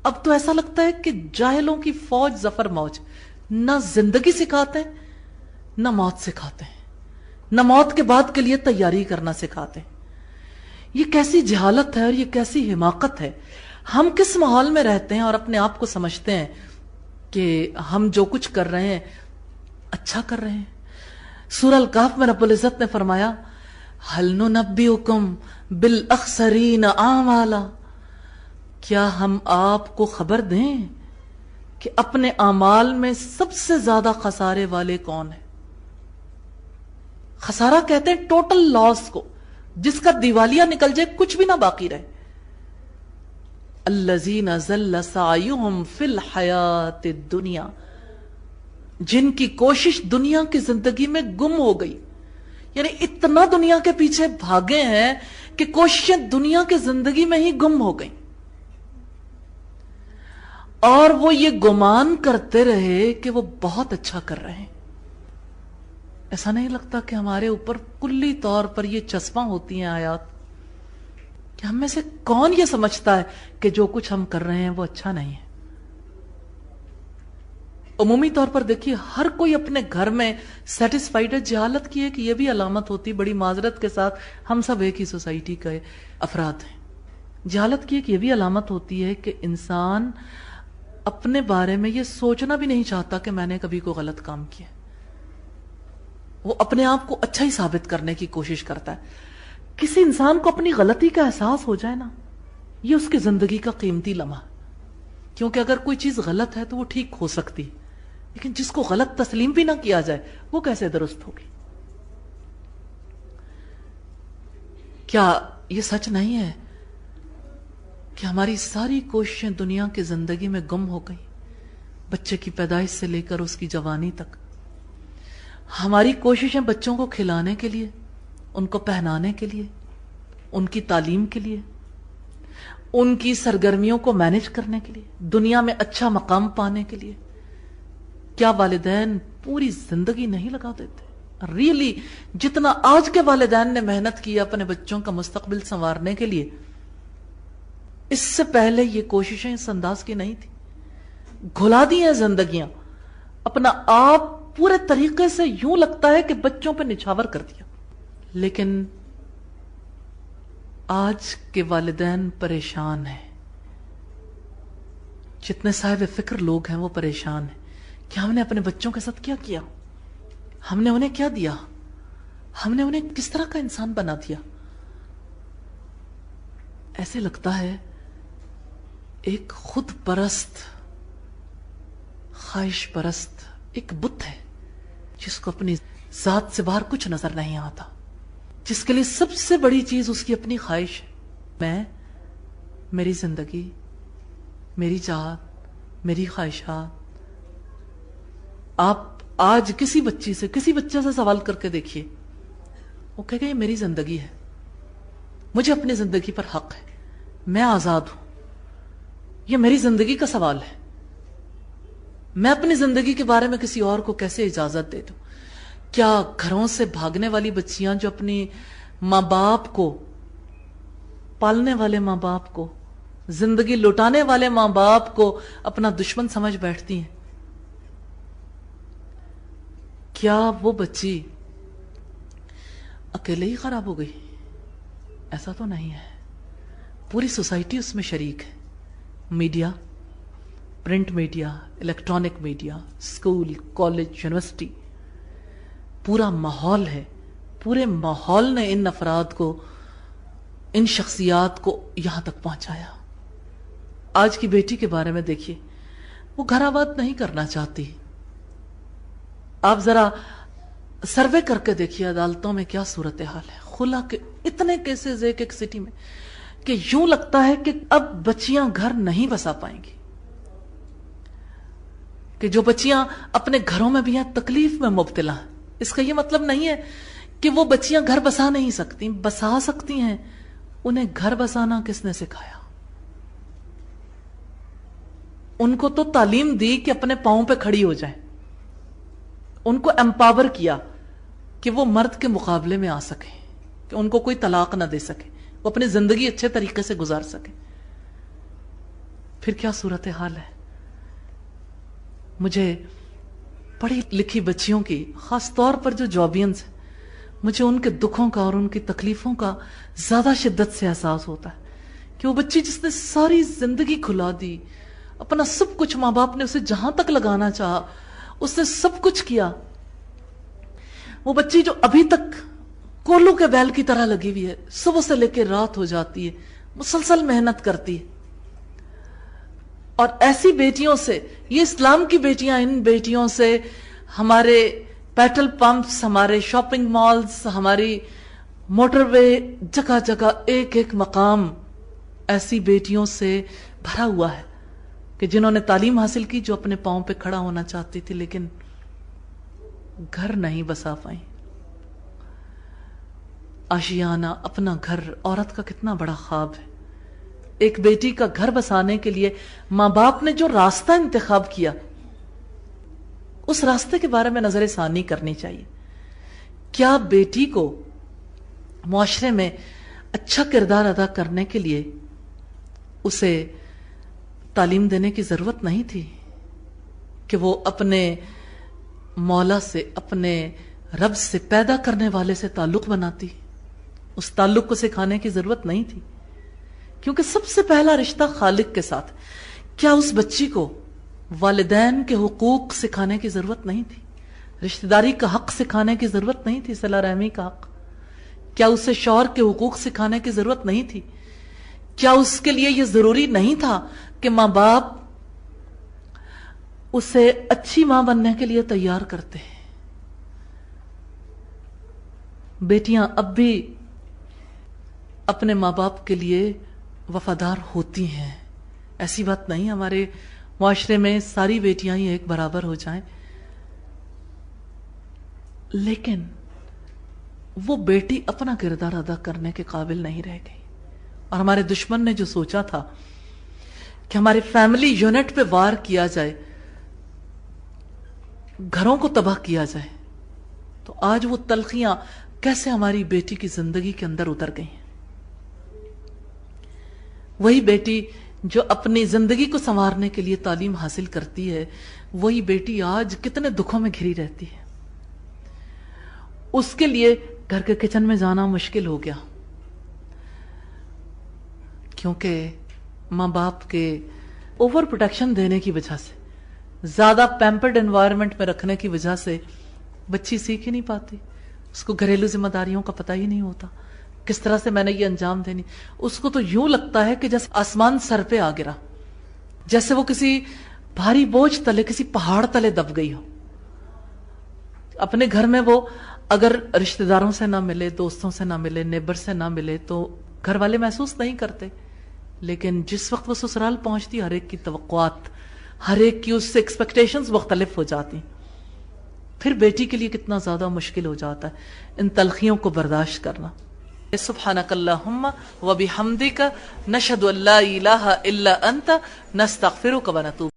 Speaker 2: اب تو ایسا لگتا ہے کہ جاہلوں کی فوج ظفر موج، نہ زندگی سکھاتے ہیں نہ موت سکھاتے ہیں، نہ موت کے بعد کے لیے تیاری کرنا سکھاتے ہیں۔ یہ کیسی جہالت ہے اور یہ کیسی حماقت ہے۔ ہم کس ماحول میں رہتے ہیں اور اپنے آپ کو سمجھتے ہیں کہ ہم جو کچھ کر رہے ہیں اچھا کر رہے ہیں۔ سورہ الکہف میں رب العزت نے فرمایا هَلْ نُنَبِّئُكُمْ بِالْأَخْسَرِينَ أَعْمَالًا، کیا ہم آپ کو خبر دیں کہ اپنے اعمال میں سب سے زیادہ خسارے والے کون ہیں؟ خسارہ کہتے ہیں ٹوٹل لاس کو، جس کا دیوالیہ نکل جائے، کچھ بھی نہ باقی رہے۔ الذین ضل سعیہم فی الحیات الدنیا، جن کی کوشش دنیا کی زندگی میں گم ہو گئی، یعنی اتنا دنیا کے پیچھے بھاگے ہیں کہ کوششیں دنیا کی زندگی میں ہی گم ہو گئیں، اور وہ یہ گمان کرتے رہے کہ وہ بہت اچھا کر رہے ہیں۔ ایسا نہیں لگتا کہ ہمارے اوپر کلی طور پر یہ چسپاں ہوتی ہیں آیات کہ ہم میں سے کون یہ سمجھتا ہے کہ جو کچھ ہم کر رہے ہیں وہ اچھا نہیں ہے؟ عمومی طور پر دیکھیے ہر کوئی اپنے گھر میں سیٹسفائیڈ ہے. جہالت کی ہے کہ یہ بھی علامت ہوتی, بڑی معذرت کے ساتھ ہم سب ایک ہی سوسائٹی کے افراد ہیں. جہالت کی ہے کہ یہ بھی علامت ہوتی ہے کہ انسان اپنے بارے میں یہ سوچنا بھی نہیں چاہتا کہ میں نے کبھی کوئی غلط کام کیا. وہ اپنے آپ کو اچھا ہی ثابت کرنے کی کوشش کرتا ہے. کسی انسان کو اپنی غلطی کا احساس ہو جائے نا, یہ اس کی زندگی کا قیمتی لمحہ, کیونکہ اگر کوئی چیز غلط ہے تو وہ ٹھیک ہو سکتی, لیکن جس کو غلط تسلیم بھی نہ کیا جائے وہ کیسے درست ہوگی؟ کیا یہ سچ نہیں ہے کہ ہماری ساری کوششیں دنیا کی زندگی میں گم ہو گئی؟ بچے کی پیدائش سے لے کر اس کی جوانی تک ہماری کوششیں بچوں کو کھلانے کے لیے, ان کو پہنانے کے لیے, ان کی تعلیم کے لیے, ان کی سرگرمیوں کو مینج کرنے کے لیے, دنیا میں اچھا مقام پانے کے لیے. کیا والدین پوری زندگی نہیں لگا دیتے؟ ریئلی جتنا آج کے والدین نے محنت کی اپنے بچوں کا مستقبل سنوارنے کے لیے, اس سے پہلے یہ کوششیں اس انداز کی نہیں تھی. گھلا دی ہیں زندگیاں, اپنا آپ پورے طریقے سے یوں لگتا ہے کہ بچوں پہ نچھاور کر دیا. لیکن آج کے والدین پریشان ہیں, جتنے صاحب فکر لوگ ہیں وہ پریشان ہیں کہ ہم نے اپنے بچوں کے ساتھ کیا کیا, ہم نے انہیں کیا دیا, ہم نے انہیں کس طرح کا انسان بنا دیا. ایسے لگتا ہے ایک خود پرست, خواہش پرست ایک بت ہے جس کو اپنی ذات سے باہر کچھ نظر نہیں آتا, جس کے لیے سب سے بڑی چیز اس کی اپنی خواہش ہے. میں, میری زندگی, میری چاہت, میری خواہشات. آپ آج کسی بچی سے, کسی بچے سے سوال کر کے دیکھیے, وہ کہے گا یہ میری زندگی ہے, مجھے اپنی زندگی پر حق ہے, میں آزاد ہوں, یہ میری زندگی کا سوال ہے, میں اپنی زندگی کے بارے میں کسی اور کو کیسے اجازت دے دوں. کیا گھروں سے بھاگنے والی بچیاں جو اپنی ماں باپ کو, پالنے والے ماں باپ کو, زندگی لوٹانے والے ماں باپ کو اپنا دشمن سمجھ بیٹھتی ہیں, کیا وہ بچی اکیلے ہی خراب ہو گئی؟ ایسا تو نہیں ہے, پوری سوسائٹی اس میں شریک ہے. Media, print media, electronic media, school, college, university, پورا ماحول ہے. پورے ماحول نے ان افراد کو, ان شخصیات کو یہاں تک پہنچایا. آج کی بیٹی کے بارے میں دیکھیے, وہ گھر آباد نہیں کرنا چاہتی. آپ ذرا سروے کر کے دیکھیے عدالتوں میں کیا صورتحال ہے. خلا کے اتنے کیسز ایک ایک سٹی میں کہ یوں لگتا ہے کہ اب بچیاں گھر نہیں بسا پائیں گی, کہ جو بچیاں اپنے گھروں میں بھی ہیں تکلیف میں مبتلا ہیں. اس کا یہ مطلب نہیں ہے کہ وہ بچیاں گھر بسا نہیں سکتی, بسا سکتی ہیں. انہیں گھر بسانا کس نے سکھایا؟ ان کو تو تعلیم دی کہ اپنے پاؤں پہ کھڑی ہو جائیں, ان کو امپاور کیا کہ وہ مرد کے مقابلے میں آ سکے, کہ ان کو کوئی طلاق نہ دے سکے, وہ اپنی زندگی اچھے طریقے سے گزار سکے. پھر کیا صورتحال ہے؟ مجھے پڑھی لکھی بچیوں کی, خاص طور پر جو جابینز ہیں, مجھے ان کے دکھوں کا اور ان کی تکلیفوں کا زیادہ شدت سے احساس ہوتا ہے کہ وہ بچی جس نے ساری زندگی کھلا دی, اپنا سب کچھ, ماں باپ نے اسے جہاں تک لگانا چاہا اس نے سب کچھ کیا, وہ بچی جو ابھی تک کولو کے بیل کی طرح لگی ہوئی ہے, صبح سے لے کے رات ہو جاتی ہے, مسلسل محنت کرتی ہے. اور ایسی بیٹیوں سے, یہ اسلام کی بیٹیاں, ان بیٹیوں سے ہمارے پیٹرول پمپس, ہمارے شاپنگ مالز, ہماری موٹر وے, جگہ جگہ ایک ایک مقام ایسی بیٹیوں سے بھرا ہوا ہے کہ جنہوں نے تعلیم حاصل کی, جو اپنے پاؤں پہ کھڑا ہونا چاہتی تھی لیکن گھر نہیں بسا پائیں. آشیانہ, اپنا گھر, عورت کا کتنا بڑا خواب ہے. ایک بیٹی کا گھر بسانے کے لیے ماں باپ نے جو راستہ انتخاب کیا, اس راستے کے بارے میں نظر ثانی کرنی چاہیے. کیا بیٹی کو معاشرے میں اچھا کردار ادا کرنے کے لیے اسے تعلیم دینے کی ضرورت نہیں تھی؟ کہ وہ اپنے مولا سے، اپنے رب سے، پیدا کرنے والے سے تعلق بناتی. اس تعلق کو سکھانے کی ضرورت نہیں تھی، کیونکہ سب سے پہلا رشتہ خالق کے ساتھ. کیا اس بچی کو والدین کے حقوق سکھانے کی ضرورت نہیں تھی؟ رشتہ داری کا حق سکھانے کی ضرورت نہیں تھی؟ صلہ رحمی کا حق؟ کیا اسے شوہر کے حقوق سکھانے کی ضرورت نہیں تھی؟ کیا اس کے لیے یہ ضروری نہیں تھا کہ ماں باپ اسے اچھی ماں بننے کے لیے تیار کرتے ہیں؟ بیٹیاں اب بھی اپنے ماں باپ کے لیے وفادار ہوتی ہیں، ایسی بات نہیں ہمارے معاشرے میں ساری بیٹیاں ہی ایک برابر ہو جائیں، لیکن وہ بیٹی اپنا کردار ادا کرنے کے قابل نہیں رہ گئی. اور ہمارے دشمن نے جو سوچا تھا کہ ہمارے فیملی یونٹ پہ وار کیا جائے، گھروں کو تباہ کیا جائے، تو آج وہ تلخیاں کیسے ہماری بیٹی کی زندگی کے اندر اتر گئی ہیں. وہی بیٹی جو اپنی زندگی کو سنوارنے کے لیے تعلیم حاصل کرتی ہے، وہی بیٹی آج کتنے دکھوں میں گھری رہتی ہے. اس کے لیے گھر کے کچن میں جانا مشکل ہو گیا، کیونکہ ماں باپ کے اوور پروٹیکشن دینے کی وجہ سے، زیادہ پیمپرڈ انوائرمنٹ میں رکھنے کی وجہ سے بچی سیکھ ہی نہیں پاتی. اس کو گھریلو ذمہ داریوں کا پتہ ہی نہیں ہوتا، کس طرح سے میں نے یہ انجام دینی. اس کو تو یوں لگتا ہے کہ جیسے آسمان سر پہ آ گرا، جیسے وہ کسی بھاری بوجھ تلے، کسی پہاڑ تلے دب گئی ہو. اپنے گھر میں وہ اگر رشتہ داروں سے نہ ملے، دوستوں سے نہ ملے، نیبر سے نہ ملے تو گھر والے محسوس نہیں کرتے، لیکن جس وقت وہ سسرال پہنچتی، ہر ایک کی توقعات، ہر ایک کی اس سے ایکسپیکٹیشنز مختلف ہو جاتی. پھر بیٹی کے لیے کتنا زیادہ مشکل ہو جاتا ہے ان تلخیوں کو برداشت کرنا. سبحانک اللہم و بحمدک نشہد ان لا الہ الا انت نستغفرک و نتوب